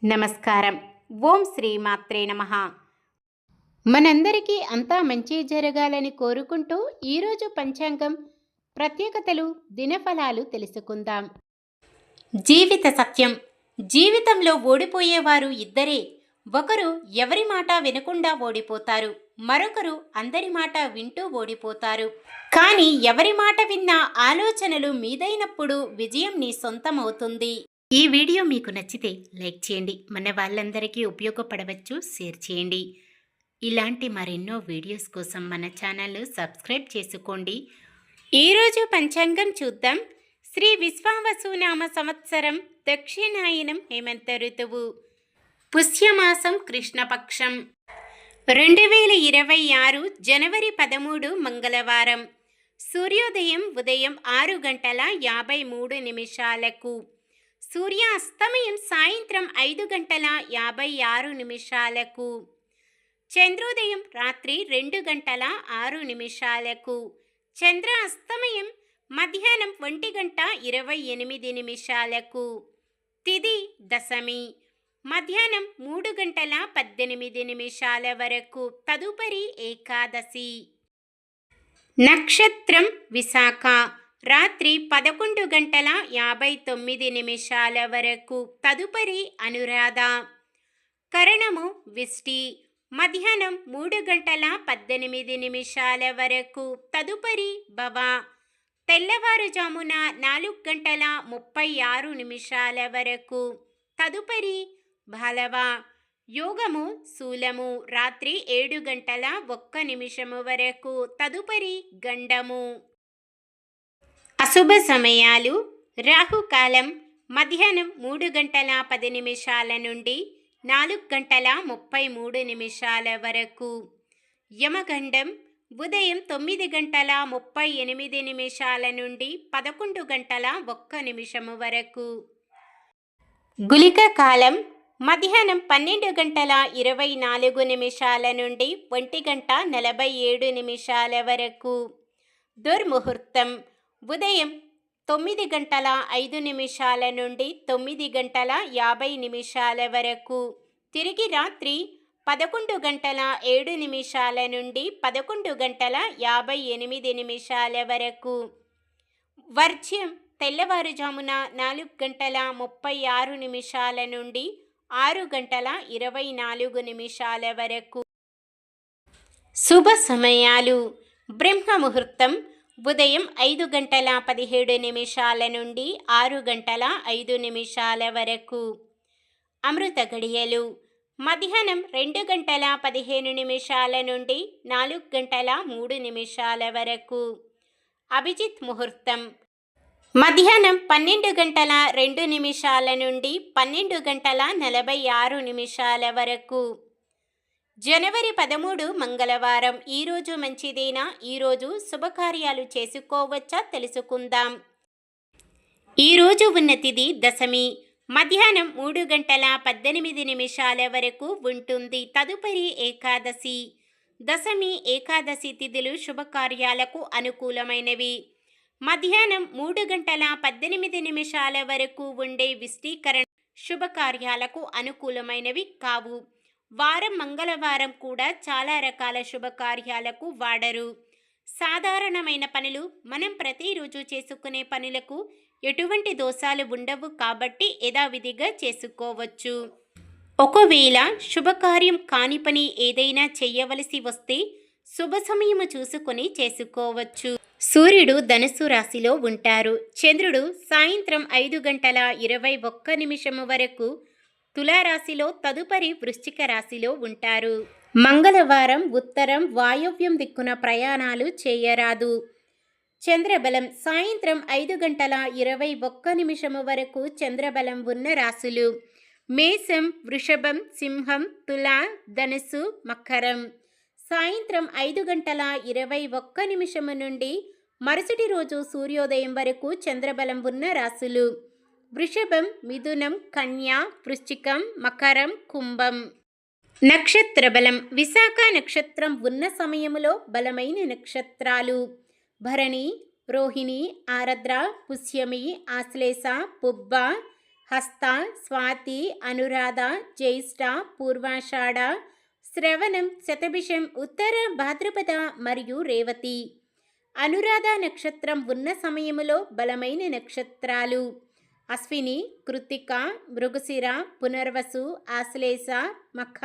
నమస్కారం. ఓం శ్రీ మాత్రే నమః. మనందరికీ అంతా మంచి జరగాలని కోరుకుంటూ ఈరోజు పంచాంగం ప్రత్యేకతలు, దినఫలాలు తెలుసుకుందాం. జీవిత సత్యం. జీవితంలో ఓడిపోయేవారు ఇద్దరే. ఒకరు ఎవరి మాట వినకుండా ఓడిపోతారు, మరొకరు అందరి మాట వింటూ ఓడిపోతారు. కానీ ఎవరి మాట విన్నా ఆలోచనలు మీదైనప్పుడు విజయం నీ సొంతమవుతుంది. ఈ వీడియో మీకు నచ్చితే లైక్ చేయండి. మన వాళ్ళందరికీ ఉపయోగపడవచ్చు, షేర్ చేయండి. ఇలాంటి మరెన్నో వీడియోస్ కోసం మన ఛానల్ సబ్స్క్రైబ్ చేసుకోండి. ఈరోజు పంచాంగం చూద్దాం. శ్రీ విశ్వావసునామ సంవత్సరం, దక్షిణాయనం, హేమంత ఋతువు, పుష్యమాసం, కృష్ణపక్షం, 2026 జనవరి 13 మంగళవారం. సూర్యోదయం ఉదయం 6:53 సూర్యాస్తమయం సాయంత్రం 5:56 చంద్రోదయం రాత్రి 2:06 చంద్రాస్తమయం మధ్యాహ్నం 1:28 తిథి దశమి మధ్యాహ్నం 3:18 వరకు. తదుపరి ఏకాదశి. నక్షత్రం విశాఖ, రాత్రి 11:59 వరకు. తదుపరి అనురాధ. కరణము విష్టి, మధ్యాహ్నం 3:18 వరకు. తదుపరి భవ. తెల్లవారుజామున 4:36 వరకు. తదుపరి భలవ. యోగము శూలము, రాత్రి 7:01 వరకు. తదుపరి గండము. అశుభ సమయాలు. రాహుకాలం మధ్యాహ్నం 3:10 నుండి 4:33 వరకు. యమగండం ఉదయం 9:38 నుండి 11:01 వరకు. గుళిక కాలం మధ్యాహ్నం 12:24 నుండి 1:47 వరకు. దుర్ముహూర్తం ఉదయం 9:05 నుండి 9:50 వరకు. తిరిగి రాత్రి 11:07 నుండి 11:58 వరకు. వర్జ్యం తెల్లవారుజామున 4:36 నుండి 6:24 వరకు. శుభ సమయాలు. బ్రహ్మముహూర్తం ఉదయం 5:17 నుండి 6:05 వరకు. అమృత గడియలు మధ్యాహ్నం 2:15 నుండి 4:03 వరకు. అభిజిత్ ముహూర్తం మధ్యాహ్నం 12:02 నుండి 12:46 వరకు. జనవరి 13 మంగళవారం. ఈరోజు మంచిదేనా? ఈరోజు శుభకార్యాలు చేసుకోవచ్చా తెలుసుకుందాం. ఈరోజు ఉన్న తిథి దశమి, మధ్యాహ్నం 3:18 వరకు ఉంటుంది. తదుపరి ఏకాదశి. దశమి, ఏకాదశి తిథులు శుభకార్యాలకు అనుకూలమైనవి. మధ్యాహ్నం 3:18 వరకు ఉండే విష్టీకరణ శుభకార్యాలకు అనుకూలమైనవి కావు. వారం మంగళవారం కూడా చాలా రకాల శుభకార్యాలకు వాడరు. సాధారణమైన పనులు, మనం ప్రతిరోజు చేసుకునే పనులకు ఎటువంటి దోషాలు ఉండవు కాబట్టి యథావిధిగా చేసుకోవచ్చు. ఒకవేళ శుభకార్యం కాని పని ఏదైనా చేయవలసి వస్తే శుభ సమయము చూసుకొని చేసుకోవచ్చు. సూర్యుడు ధనుస్సు రాశిలో ఉంటారు. చంద్రుడు సాయంత్రం 5:21 వరకు తులారాశిలో, తదుపరి వృశ్చిక రాశిలో ఉంటారు. మంగళవారం ఉత్తరం వాయవ్యం దిక్కున ప్రయాణాలు చేయరాదు. చంద్రబలం సాయంత్రం 5:21 వరకు వరకు ఉన్న రాశులు మేషం, వృషభం, సింహం, తుల, ధనుసు, మకరం. సాయంత్రం 5:21 నుండి మరుసటి రోజు సూర్యోదయం వరకు చంద్రబలం ఉన్న రాశులు వృషభం, మిథునం, కన్యా, వృశ్చికం, మకరం, కుంభం. నక్షత్ర బలం. విశాఖ నక్షత్రం ఉన్న సమయములో బలమైన నక్షత్రాలు భరణి, రోహిణి, ఆరద్ర, పుష్యమి, ఆశ్లేష, పుబ్బ, హస్త, స్వాతి, అనురాధ, జ్యేష్ఠ, పూర్వాషాఢ, శ్రవణం, శతభిషం, ఉత్తర భాద్రపద మరియు రేవతి. అనురాధ నక్షత్రం ఉన్న సమయములో బలమైన నక్షత్రాలు అశ్విని, కృత్తిక, మృగశిర, పునర్వసు, ఆశ్లేష, మఖ,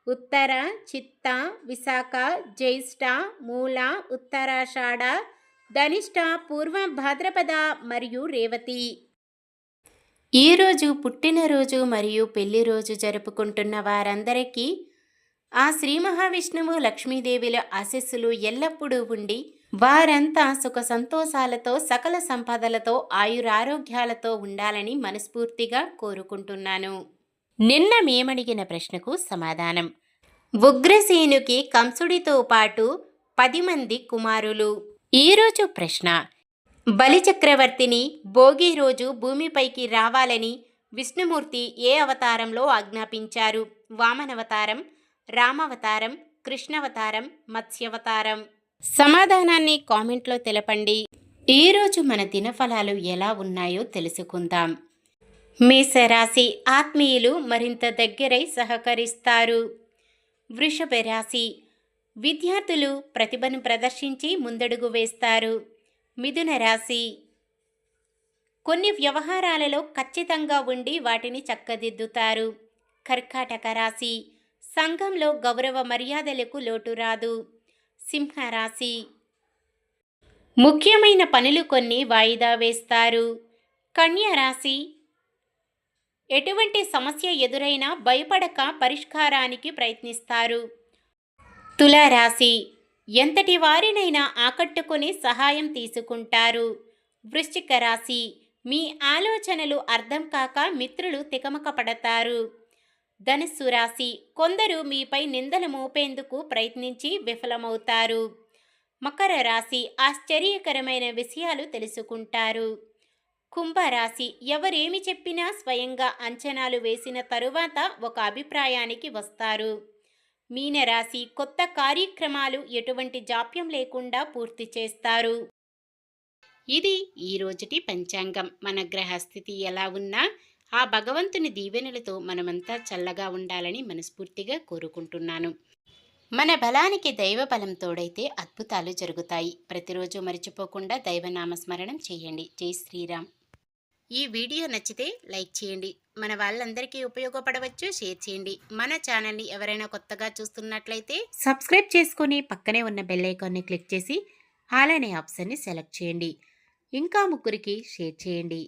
ఉత్తర, చిత్త, విశాఖ, జ్యేష్ఠ, మూల, ఉత్తరాషాఢ, ధనిష్ట, పూర్వ భాద్రపద మరియు రేవతి. ఈరోజు పుట్టినరోజు మరియు పెళ్లి రోజు జరుపుకుంటున్న వారందరికీ ఆ శ్రీ మహావిష్ణువు లక్ష్మీదేవిల ఆశీస్సులు ఎల్లప్పుడూ ఉండి వారంతా సుఖ సంతోషాలతో సకల సంపదలతో ఆయురారోగ్యాలతో ఉండాలని మనస్ఫూర్తిగా కోరుకుంటున్నాను. నిన్న మేమడిగిన ప్రశ్నకు సమాధానం. ఉగ్రసేనుకి కంసుడితో పాటు 10 మంది కుమారులు. ఈరోజు ప్రశ్న. బలిచక్రవర్తిని భోగి రోజు భూమిపైకి రావాలని విష్ణుమూర్తి ఏ అవతారంలో ఆజ్ఞాపించారు? వామనవతారం, రామావతారం, కృష్ణావతారం, మత్స్యావతారం. సమాధానాన్ని కామెంట్లో తెలపండి. ఈరోజు మన దినఫలాలు ఎలా ఉన్నాయో తెలుసుకుందాం. మేషరాశి, ఆత్మీయులు మరింత దగ్గరై సహకరిస్తారు. వృషభ రాశి, విద్యార్థులు ప్రతిభను ప్రదర్శించి ముందడుగు వేస్తారు. మిథున రాశి, కొన్ని వ్యవహారాలలో ఖచ్చితంగా ఉండి వాటిని చక్కదిద్దుతారు. కర్కాటక రాశి, సంఘంలో గౌరవ మర్యాదలకు లోటు రాదు. సింహరాశి, ముఖ్యమైన పనులు కొన్ని వాయిదా వేస్తారు. కన్యా రాశి, ఎటువంటి సమస్య ఎదురైనా భయపడక పరిష్కారానికి ప్రయత్నిస్తారు. తులారాశి, ఎంతటి వారినైనా ఆకట్టుకుని సహాయం తీసుకుంటారు. వృశ్చిక రాశి, మీ ఆలోచనలు అర్థం కాక మిత్రులు తికమక పడతారు. ధనుస్సు రాశి, కొందరు మీపై నిందలు మోపేందుకు ప్రయత్నించి విఫలమవుతారు. మకర రాశి, ఆశ్చర్యకరమైన విషయాలు తెలుసుకుంటారు. కుంభరాశి, ఎవరేమి చెప్పినా స్వయంగా అంచనాలు వేసిన తరువాత ఒక అభిప్రాయానికి వస్తారు. మీనరాశి, కొత్త కార్యక్రమాలు ఎటువంటి జాప్యం లేకుండా పూర్తి చేస్తారు. ఇది ఈరోజుటి పంచాంగం. మన గ్రహస్థితి ఎలా ఉన్నా ఆ భగవంతుని దీవెనలతో మనమంతా చల్లగా ఉండాలని మనస్ఫూర్తిగా కోరుకుంటున్నాను. మన బలానికి దైవ బలం తోడైతే అద్భుతాలు జరుగుతాయి. ప్రతిరోజు మర్చిపోకుండా దైవనామస్మరణం చేయండి. జై శ్రీరామ్. ఈ వీడియో నచ్చితే లైక్ చేయండి. మన వాళ్ళందరికీ ఉపయోగపడవచ్చు, షేర్ చేయండి. మన ఛానల్ని ఎవరైనా కొత్తగా చూస్తున్నట్లయితే సబ్స్క్రైబ్ చేసుకొని పక్కనే ఉన్న బెల్ ఐకాన్ని క్లిక్ చేసి ఆల్ అనే ఆప్షన్ని సెలెక్ట్ చేయండి. ఇంకా ముగ్గురికి షేర్ చేయండి.